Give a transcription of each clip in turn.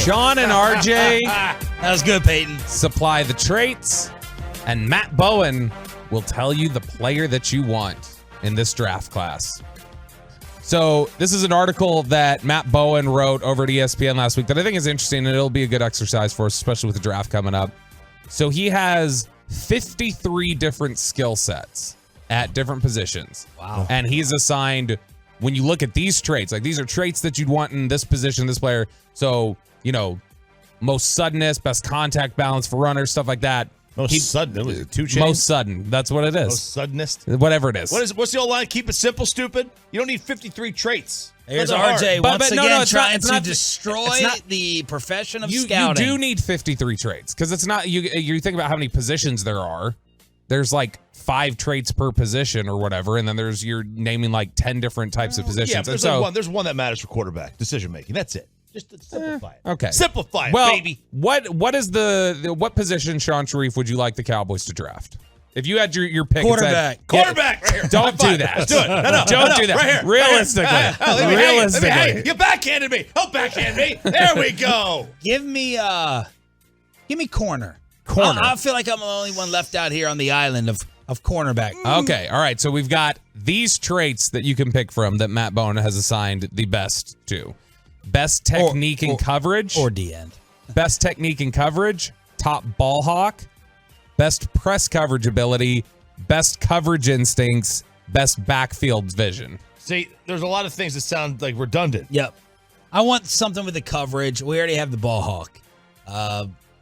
Sean and RJ That was good, Peyton. supply the traits, and Matt Bowen will tell you the player that you want in this draft class. So this is an article that Matt Bowen wrote over at ESPN last week that I think is interesting, and it'll be a good exercise for us, especially with the draft coming up. So he has 53 different skill sets at different positions. Wow. And he's assigned, when you look at these traits, like these are traits that you'd want in this position, this player. So, you know, most suddenness, best contact balance for runners, stuff like that. Most sudden. Was it 2 Chainz? Most sudden. That's what it is. Most suddenest. Whatever it is. What's the old line? Keep it simple, stupid. You don't need 53 traits. Here's Nothing hard. RJ once again trying to not- destroy it's not- the profession of You scouting. do need 53 traits because it's not, you think about how many positions there are. There's like 5 traits per position or whatever, and then you're naming like 10 different types of positions. Yeah, and there's, so, there's one that matters for quarterback decision making. That's it. Just to simplify it. okay. Simplify it, well, baby. What is what position, Sean Sharif, would you like the Cowboys to draft? If you had your pick, Quarterback. and said, Quarterback. Right here. Don't do that. Let's do it. No, Don't do that. Right here. Realistically. Let me Realistically. hang. You backhanded me. Oh, backhand me. There we go. Give me corner. Corner. I feel like I'm the only one left out here on the island of cornerback. Okay, all right. So we've got these traits that you can pick from that Matt Bowen has assigned the best to. Best technique and coverage. Or D-end. Best technique and coverage. Top ball hawk. Best press coverage ability. Best coverage instincts. Best backfield vision. See, there's a lot of things that sound like redundant. Yep. I want something with the coverage. We already have the ball hawk.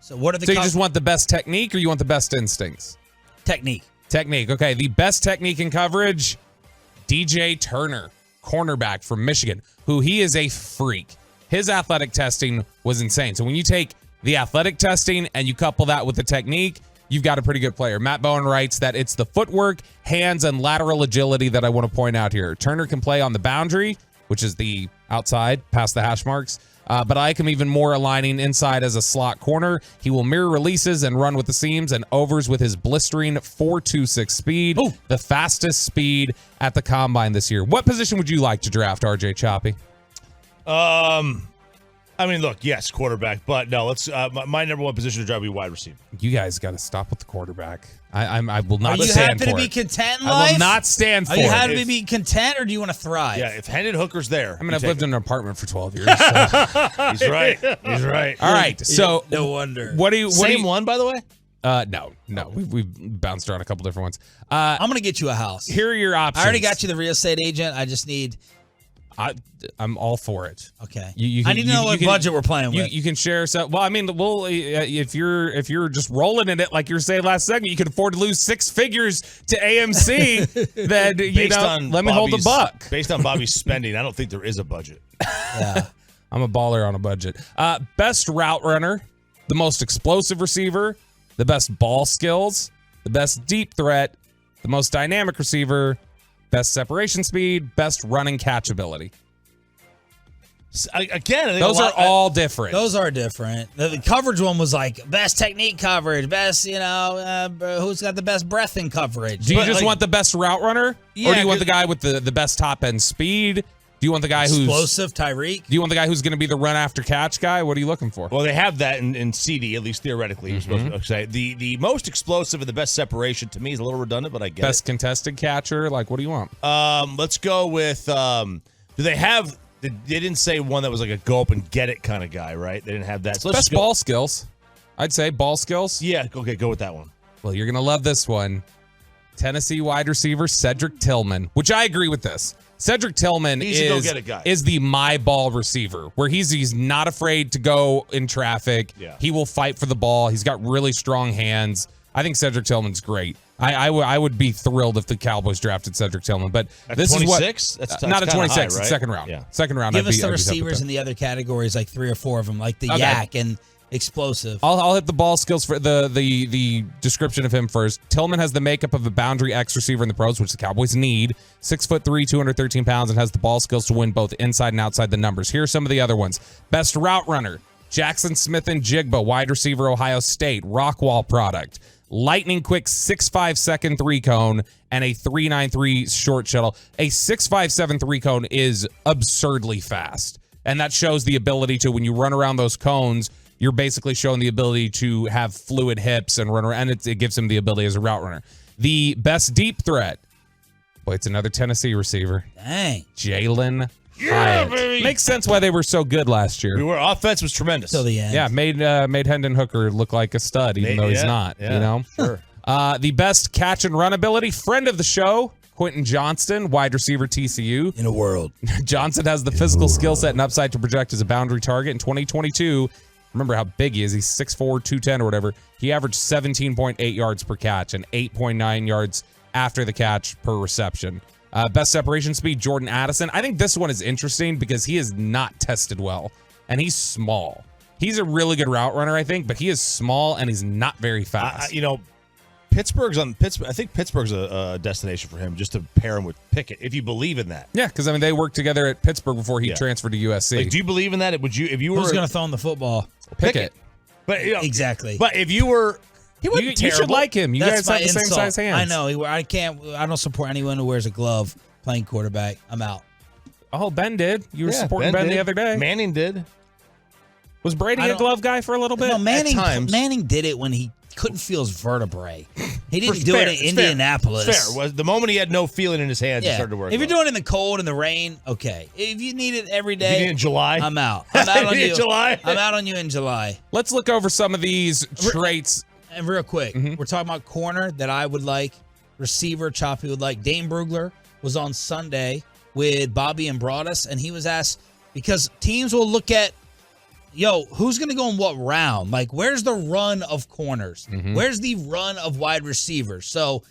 So what are the So you just want the best technique or you want the best instincts? technique? Technique. Okay, the best technique and coverage, DJ Turner, cornerback from Michigan, who he is a freak. His athletic testing was insane. So when you take the athletic testing and you couple that with the technique, you've got a pretty good player. Matt Bowen writes that it's the footwork, hands, and lateral agility that I want to point out here. Turner can play on the boundary, which is the outside, past the hash marks. But I like him even more aligning inside as a slot corner. He will mirror releases and run with the seams and overs with his blistering 4.26 speed, the fastest speed at the combine this year. What position would you like to draft, RJ Choppy? I mean, look, yes, quarterback, but no, let's. My number one position to draft would be wide receiver. You guys got to stop with the quarterback. I will not Are you stand happy for to be it. content in I life? will not stand for Are you it. happy to be content, or do you want to thrive? Yeah, if Hendon Hooker's there, I mean, I've lived in an apartment for 12 years. So. he's right. He's right. All right, so No wonder. what do you? Same one, by the way. No. We've bounced around a couple different ones. I'm going to get you a house. Here are your options. I already got you the real estate agent. I just need... I'm all for it. Okay. You I need to know what budget we're playing with. You can share some. Well, I mean, if you're just rolling in it like you were saying last segment, you can afford to lose 6 figures to AMC. Then let me hold the buck. Based on Bobby's spending, I don't think there is a budget. Yeah. I'm a baller on a budget. Best route runner, the most explosive receiver, the best ball skills, the best deep threat, the most dynamic receiver, best separation speed, best running catch ability. Again, I think Those are all different. Those are different. The coverage one was like best technique coverage, best, who's got the best breath in coverage. Do you just want the best route runner? Or Yeah, do you want the guy with the best top end speed? Do you want the guy who's explosive, Tyreek? Do you want the guy who's going to be the run after catch guy? What are you looking for? Well, they have that in CD, at least theoretically. You're supposed to say the most explosive and the best separation to me is a little redundant, but I get best contested catcher. Like, what do you want? Let's go with. Do they have? They didn't say one that was like a go up and get it kind of guy, right? They didn't have that. So let's best ball skills. I'd say ball skills. Yeah. Okay. Go with that one. Well, you're going to love this one. Tennessee wide receiver Cedric Tillman, which I agree with this. Cedric Tillman is the my ball receiver, where he's not afraid to go in traffic. Yeah. He will fight for the ball. He's got really strong hands. I think Cedric Tillman's great. I would be thrilled if the Cowboys drafted Cedric Tillman, but At this 26? is what That's not at 26, high, right? it's second round. Yeah. Second round. Give us the I'd be receivers happy in the other categories, like 3 or 4 of them, like the yak and explosive. I'll hit the ball skills for the description of him first. Tillman has the makeup of a boundary X receiver in the pros, which the Cowboys need. 6'3", 213 pounds, and has the ball skills to win both inside and outside the numbers. Here are some of the other ones. Best route runner, Jackson Smith and Jigba, wide receiver, Ohio State, Rockwall product. Lightning quick 6.5 second 3-cone and a 3.93 short shuttle. A 6.57 3-cone is absurdly fast. And that shows the ability to, when you run around those cones, you're basically showing the ability to have fluid hips and run around. And it gives him the ability as a route runner. The best deep threat. Boy, it's another Tennessee receiver. Dang. Jalen Hyatt. Baby. Makes sense why they were so good last year. Offense was tremendous. Till the end. Yeah, made Hendon Hooker look like a stud, even though he's not. Yeah, you know, sure. The best catch and run ability, friend of the show, Quentin Johnston, wide receiver, TCU. In a world. Johnson has the physical skill set and upside to project as a boundary target in 2022. Remember how big he is. He's 6'4", 210 or whatever. He averaged 17.8 yards per catch and 8.9 yards after the catch per reception. Best separation speed, Jordan Addison. I think this one is interesting because he is not tested well, and he's small. He's a really good route runner, I think, but he is small and he's not very fast. Pittsburgh's on Pittsburgh. I think Pittsburgh's a destination for him, just to pair him with Pickett, if you believe in that. Yeah, because they worked together at Pittsburgh before he transferred to USC. Like, do you believe in that? Would you, if you were Who's going to throw him the football? Pickett. But Exactly. But if you were, he wasn't You terrible. should like him. You That's guys have my the same insult. size hands. I know. I don't support anyone who wears a glove playing quarterback. I'm out. Oh, Ben did. You were Yeah, supporting Ben did. the other day. Manning did. Was Brady a glove guy for a little bit? No, times. Manning did it when he couldn't feel his vertebrae. He didn't It's do fair. it in It's fair. Indianapolis. It's fair. Was the moment he had no feeling in his hands, he started to work. If you're doing it in the cold and the rain, okay. If you need it every day, you need it in July, I'm out. I'm out on You need it you. in July? I'm out on you in July. Let's look over some of these traits. And real quick, we're talking about corner that I would like, receiver Choppy would like. Dane Brugler was on Sunday with Bobby and Broadus, and he was asked, because teams will look at, who's going to go in what round? Like, where's the run of corners? Where's the run of wide receivers? So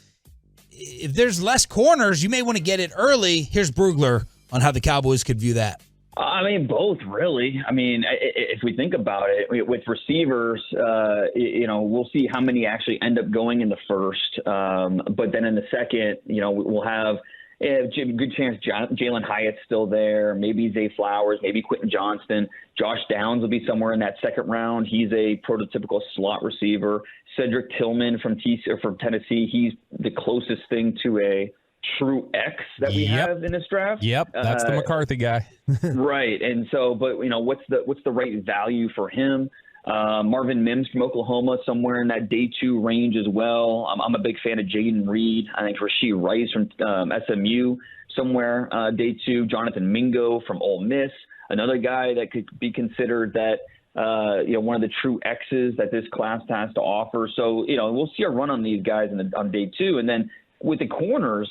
if there's less corners, you may want to get it early. Here's Brugler on how the Cowboys could view that. I mean, both, really. I mean, if we think about it, with receivers, we'll see how many actually end up going in the first. But then in the second, we'll have a good chance Jalen Hyatt's still there, maybe Zay Flowers, maybe Quentin Johnston. Josh Downs will be somewhere in that second round. He's a prototypical slot receiver. Cedric Tillman from Tennessee, he's the closest thing to a true X that we have in this draft. Yep, that's the McCarthy guy. Right. And so, but what's the right value for him? Marvin Mims from Oklahoma, somewhere in that day 2 range as well. I'm a big fan of Jaden Reed. I think Rashee Rice from SMU, somewhere day 2. Jonathan Mingo from Ole Miss, another guy that could be considered that one of the true X's that this class has to offer. So we'll see a run on these guys on day 2, and then with the corners,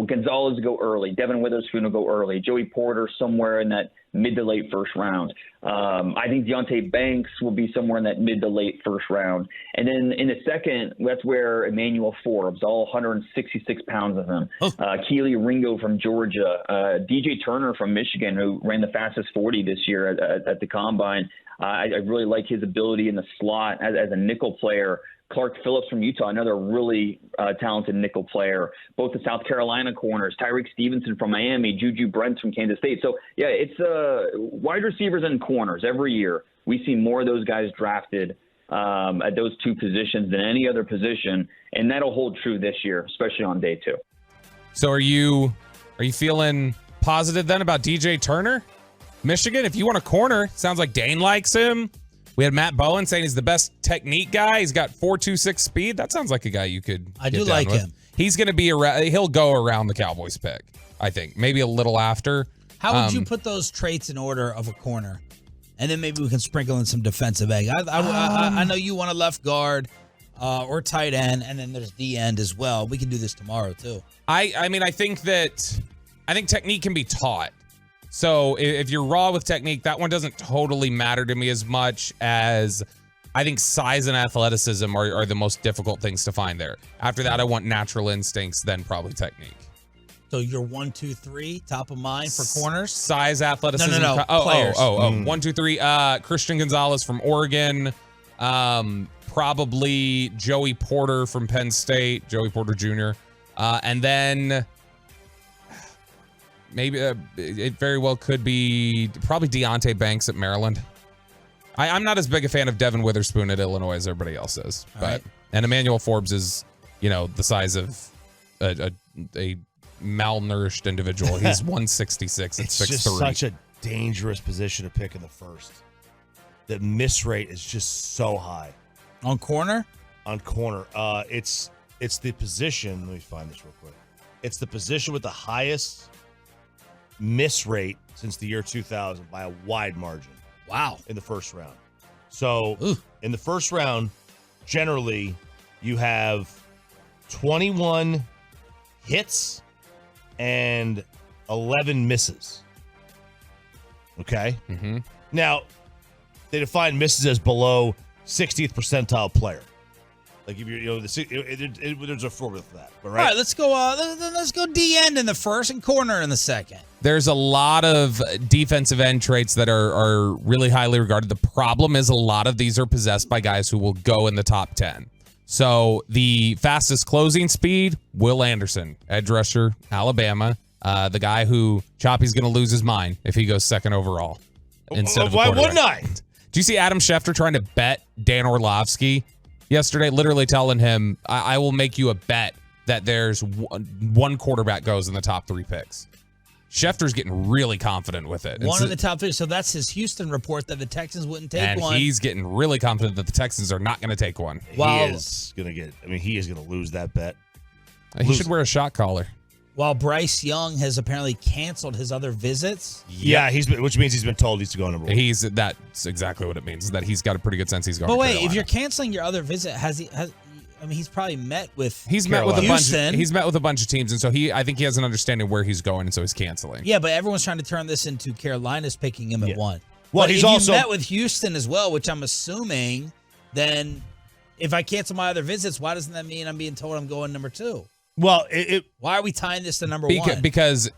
Gonzalez will go early. Devin Witherspoon will go early. Joey Porter somewhere in that mid to late first round. I think Deonte Banks will be somewhere in that mid to late first round. And then in the second, that's where Emmanuel Forbes, all 166 pounds of him. Keely Ringo from Georgia. DJ Turner from Michigan, who ran the fastest 40 this year at the Combine. I really like his ability in the slot as a nickel player. Clark Phillips from Utah, another really talented nickel player. Both the South Carolina corners, Tyreek Stevenson from Miami, Juju Brents from Kansas State. So, yeah, it's wide receivers and corners. Every year we see more of those guys drafted at those 2 positions than any other position, and that'll hold true this year, especially on day 2. So are you feeling positive then about DJ Turner? Michigan, if you want a corner, sounds like Dane likes him. We had Matt Bowen saying he's the best technique guy. He's got 4.26 speed. That sounds like a guy you could. I do like him. He's going to be around. He'll go around the Cowboys pick, I think. Maybe a little after. How would you put those traits in order of a corner? And then maybe we can sprinkle in some defensive egg. I know you want a left guard or tight end, and then there's the end as well. We can do this tomorrow too. I think technique can be taught. So if you're raw with technique, that one doesn't totally matter to me as much as I think size and athleticism are the most difficult things to find there. After that, I want natural instincts, then probably technique. So you're 1, 2, 3, top of mind for corners? Size, athleticism. No. Players. 1, 2, 3. Christian Gonzalez from Oregon. Probably Joey Porter from Penn State. Joey Porter Jr. And then maybe it very well could be probably Deonte Banks at Maryland. I'm not as big a fan of Devin Witherspoon at Illinois as everybody else is. And Emmanuel Forbes is, the size of a malnourished individual. He's 166 and 6'3". Just such a dangerous position to pick in the first. The miss rate is just so high. On corner? On corner. It's the position. Let me find this real quick. It's the position with the highest miss rate since the year 2000 by a wide margin. Wow. In the first round. So in the first round, generally, you have 21 hits and 11 misses. Okay? Mm-hmm. Now, they define misses as below 60th percentile player. Like if you're, there's a formula for that. But All right, let's go D end in the first and corner in the second. There's a lot of defensive end traits that are really highly regarded. The problem is a lot of these are possessed by guys who will go in the top 10. So the fastest closing speed, Will Anderson, edge rusher, Alabama. The guy who Choppy's going to lose his mind if he goes second overall instead of a quarterback. Why wouldn't I? Do you see Adam Schefter trying to bet Dan Orlovsky yesterday, literally telling him, I will make you a bet that there's one quarterback goes in the top 3 picks. Schefter's getting really confident with it. One of the top 3. So that's his Houston report that the Texans wouldn't take one. And he's getting really confident that the Texans are not going to take one. He is going to lose that bet. He should wear a shot collar. While Bryce Young has apparently canceled his other visits. Yeah, which means he's been told he's to go number 1. That's exactly what it means, is that he's got a pretty good sense he's going to But wait, Carolina. if you're canceling your other visit, he's probably met with Houston. He's met with a bunch of teams, and so I think he has an understanding where he's going, and so he's canceling. Yeah, but everyone's trying to turn this into Carolina's picking him at 1. Well, but he's if also you met with Houston as well, which I'm assuming, then if I cancel my other visits, why doesn't that mean I'm being told I'm going number 2? Well, why are we tying this to number 1? Because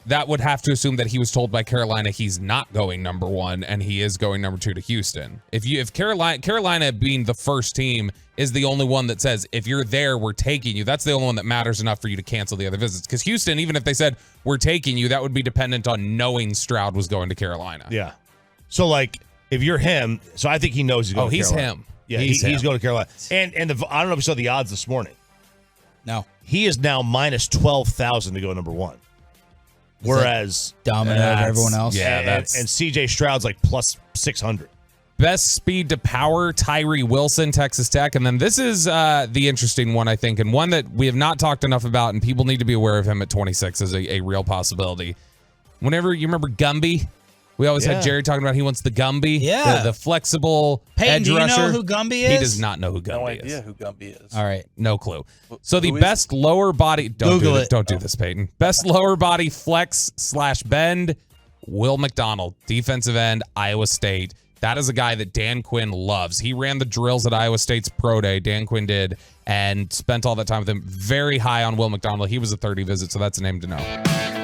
that would have to assume that he was told by Carolina he's not going number 1 and he is going number 2 to Houston. If Carolina being the first team is the only one that says, if you're there, we're taking you, that's the only one that matters enough for you to cancel the other visits. Because Houston, even if they said, we're taking you, that would be dependent on knowing Stroud was going to Carolina. Yeah. So, like, if you're him, so I think he knows he's going to Carolina. Him. Yeah, he's going to Carolina. And I don't know if you saw the odds this morning. No. He is now minus 12,000 to go number 1. Whereas dominant over everyone else. Yeah, and CJ Stroud's like plus 600. Best speed to power, Tyree Wilson, Texas Tech. And then this is the interesting one, I think, and one that we have not talked enough about, and people need to be aware of him at 26 as a real possibility. Whenever you remember Gumby, we always had Jerry talking about he wants the Gumby. Yeah. The flexible Peyton, edge rusher. Do you know who Gumby is? He does not know who Gumby No is. idea who Gumby is. All right. No clue. So the best lower body. Don't do this, Peyton. Best lower body flex/bend. Will McDonald, defensive end, Iowa State. That is a guy that Dan Quinn loves. He ran the drills at Iowa State's pro day. Dan Quinn did, and spent all that time with him. Very high on Will McDonald. He was a 30 visit, so that's a name to know.